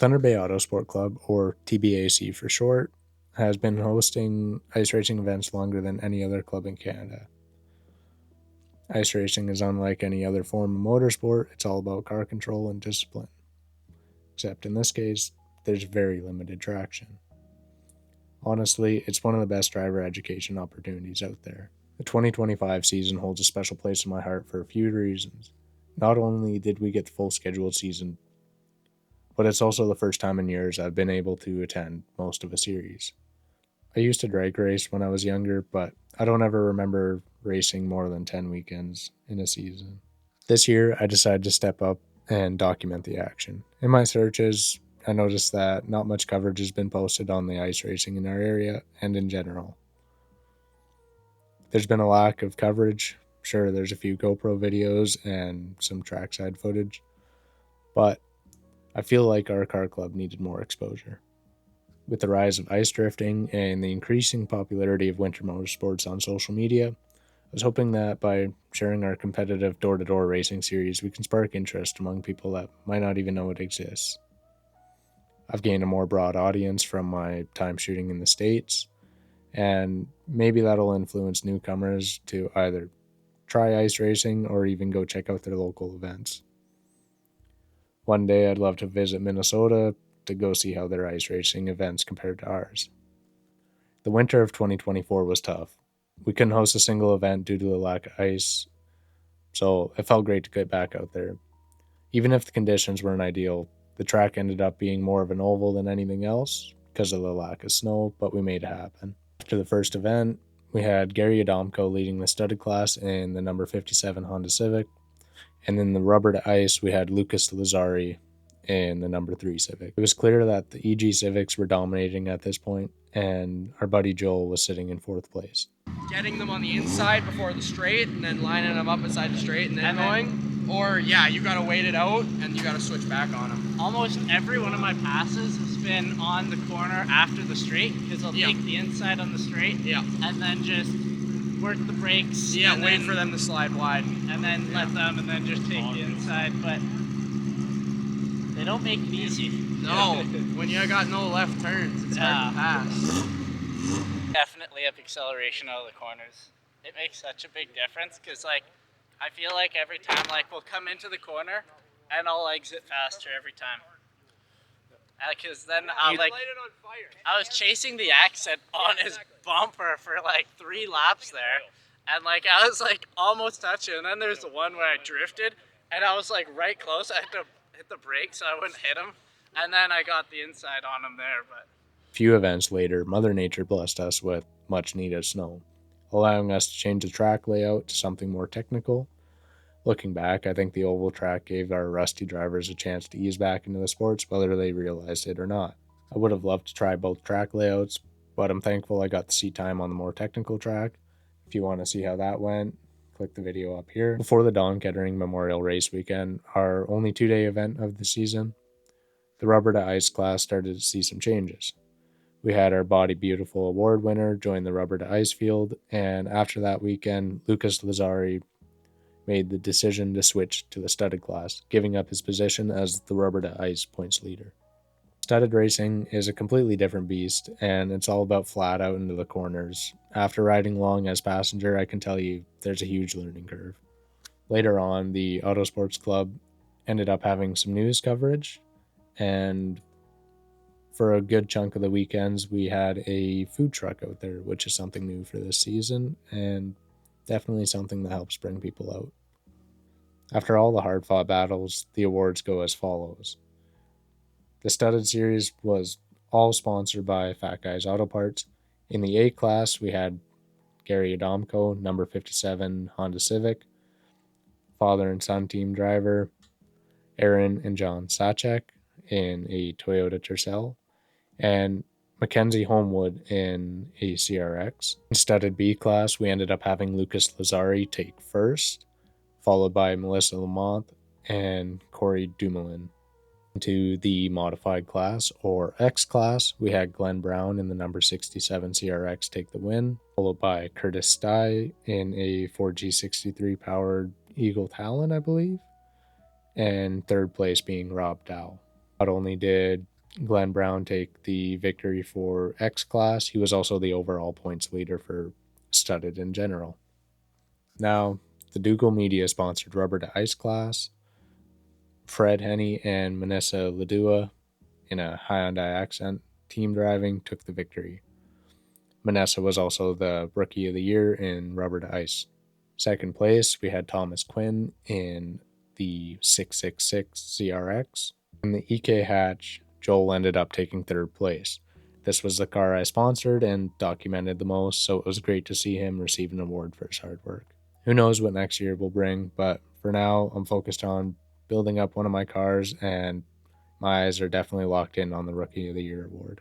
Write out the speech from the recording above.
Thunder Bay Autosport Club, or TBAC for short, has been hosting ice racing events longer than any other club in Canada. Ice racing is unlike any other form of motorsport. It's all about car control and discipline. Except in this case, there's very limited traction. Honestly, it's one of the best driver education opportunities out there. The 2025 season holds a special place in my heart for a few reasons. Not only did we get the full scheduled season, but it's also the first time in years I've been able to attend most of a series. I used to drag race when I was younger, but I don't ever remember racing more than 10 weekends in a season. This year, I decided to step up and document the action. In my searches, I noticed that not much coverage has been posted on the ice racing in our area and in general. There's been a lack of coverage. Sure, there's a few GoPro videos and some trackside footage, but I feel like our car club needed more exposure. With the rise of ice drifting and the increasing popularity of winter motorsports on social media, I was hoping that by sharing our competitive door-to-door racing series, we can spark interest among people that might not even know it exists. I've gained a more broad audience from my time shooting in the States, and maybe that'll influence newcomers to either try ice racing or even go check out their local events. One day I'd love to visit Minnesota to go see how their ice racing events compared to ours. The winter of 2024 was tough. We couldn't host a single event due to the lack of ice, so it felt great to get back out there. Even if the conditions weren't ideal, the track ended up being more of an oval than anything else because of the lack of snow, but we made it happen. After the first event, we had Gary Adamko leading the studded class in the number 57 Honda Civic, and in the rubber to ice, we had Lucas Lazari in the number 3 Civic. It was clear that the EG Civics were dominating at this point, and our buddy Joel was sitting in 4th place. Getting them on the inside before the straight, and then lining them up inside the straight, and then going. Or, yeah, you gotta wait it out, and you gotta switch back on them. Almost every one of my passes has been on the corner after the straight, because I'll take the inside on the straight, and then just work the brakes. Yeah, and wait then, for them to slide wide. And then let them, and then just take the inside, but they don't make it easy. No, when you got no left turns, it's hard to pass. Definitely up acceleration out of the corners. It makes such a big difference, because like I feel like every time we'll come into the corner and I'll exit faster every time. Because then I was chasing the accent on his bumper for like 3 laps there, and like I was like almost touching, and then there's the one where I drifted and I was like right close. I had to hit the brake so I wouldn't hit him, and then I got the inside on him there. But a few events later, Mother Nature blessed us with much needed snow, allowing us to change the track layout to something more technical. Looking back, I think the oval track gave our rusty drivers a chance to ease back into the sports, whether they realized it or not. I would have loved to try both track layouts, but I'm thankful I got to see time on the more technical track. If you want to see how that went, click the video up here. Before the Don Kettering Memorial Race Weekend, our only 2-day event of the season, the rubber to ice class started to see some changes. We had our Body Beautiful award winner join the rubber to ice field, and after that weekend, Lucas Lazari made the decision to switch to the studded class, giving up his position as the rubber to ice points leader. Studded racing is a completely different beast, and it's all about flat out into the corners. After riding along as passenger, I can tell you there's a huge learning curve. Later on, the Autosports Club ended up having some news coverage, and for a good chunk of the weekends, we had a food truck out there, which is something new for this season, and definitely something that helps bring people out. After all the hard-fought battles, the awards go as follows. The studded series was all sponsored by Fat Guys Auto Parts. In the A class, we had Gary Adamko, number 57 Honda Civic, father and son team driver, Aaron and John Sacek in a Toyota Tercel, and Mackenzie Homewood in a CRX. In studded B class, we ended up having Lucas Lazari take first, followed by Melissa Lamont and Corey Dumoulin. Into the modified class, or X class, we had Glenn Brown in the number 67 CRX take the win, followed by Curtis Stye in a 4G63 powered Eagle Talon, I believe, and third place being Rob Dow. Not only did Glenn Brown take the victory for X Class. He was also the overall points leader for studded in general. Now, the Dougal Media sponsored Rubber to Ice Class. Fred Henney and Manessa Ladua, in a Hyundai accent, team driving, took the victory. Manessa was also the Rookie of the Year in Rubber to Ice. Second place, we had Thomas Quinn in the 666 CRX. In the EK hatch, Joel ended up taking third place. This was the car I sponsored and documented the most, so it was great to see him receive an award for his hard work. Who knows what next year will bring, but for now, I'm focused on building up one of my cars, and my eyes are definitely locked in on the Rookie of the Year award.